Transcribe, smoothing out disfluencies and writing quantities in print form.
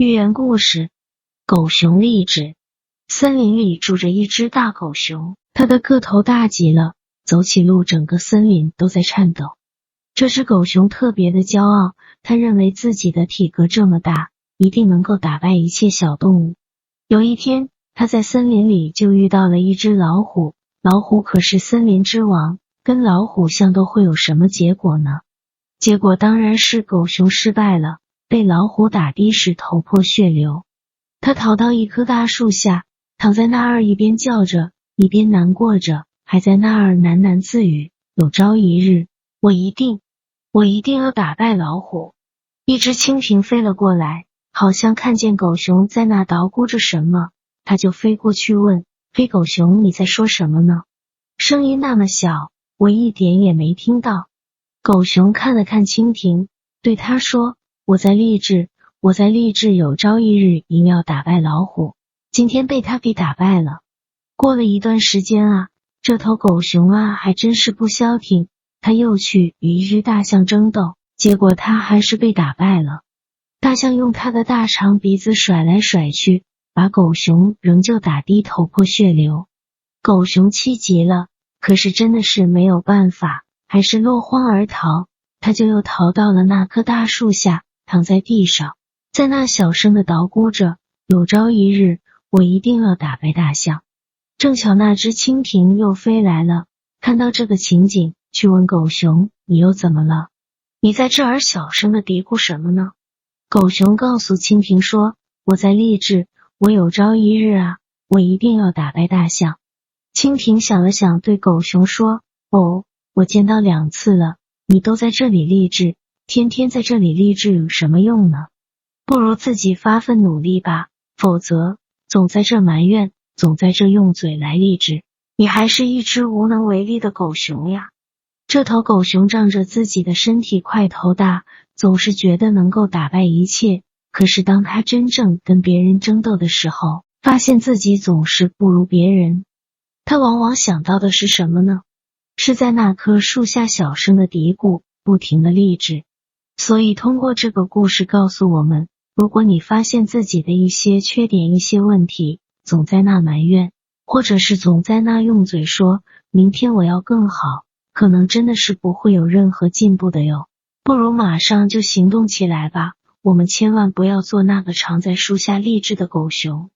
寓言故事：狗熊励志。森林里住着一只大狗熊，它的个头大极了，走起路整个森林都在颤抖。这只狗熊特别的骄傲，它认为自己的体格这么大，一定能够打败一切小动物。有一天，它在森林里就遇到了一只老虎，老虎可是森林之王，跟老虎相斗会有什么结果呢？结果当然是狗熊失败了，被老虎打的是头破血流。他逃到一棵大树下，躺在那儿一边叫着，一边难过着，还在那儿喃喃自语：有朝一日，我一定要打败老虎。一只蜻蜓飞了过来，好像看见狗熊在那捣鼓着什么，它就飞过去问：黑狗熊，你在说什么呢？声音那么小，我一点也没听到。狗熊看了看蜻蜓，对他说：我在励志，有朝一日一定要打败老虎。今天被他给打败了。过了一段时间啊，这头狗熊啊还真是不消停，他又去与一只大象争斗，结果他还是被打败了。大象用他的大长鼻子甩来甩去，把狗熊仍旧打得头破血流。狗熊气极了，可是真的是没有办法，还是落荒而逃。他就又逃到了那棵大树下，躺在地上，在那小声的捣鼓着：有朝一日，我一定要打败大象。正巧那只蜻蜓又飞来了，看到这个情景，去问狗熊：你又怎么了？你在这儿小声的嘀咕什么呢？狗熊告诉蜻蜓说：我在励志，我有朝一日啊，我一定要打败大象。蜻蜓想了想，对狗熊说：哦，我见到2次了，你都在这里励志，天天在这里励志有什么用呢？不如自己发奋努力吧，否则总在这埋怨，总在这用嘴来励志，你还是一只无能为力的狗熊呀。这头狗熊仗着自己的身体块头大，总是觉得能够打败一切，可是当他真正跟别人争斗的时候，发现自己总是不如别人。他往往想到的是什么呢？是在那棵树下小声的嘀咕，不停的励志。所以通过这个故事告诉我们，如果你发现自己的一些缺点、一些问题，总在那埋怨，或者是总在那用嘴说明天我要更好，可能真的是不会有任何进步的哟。不如马上就行动起来吧，我们千万不要做那个常在树下励志的狗熊。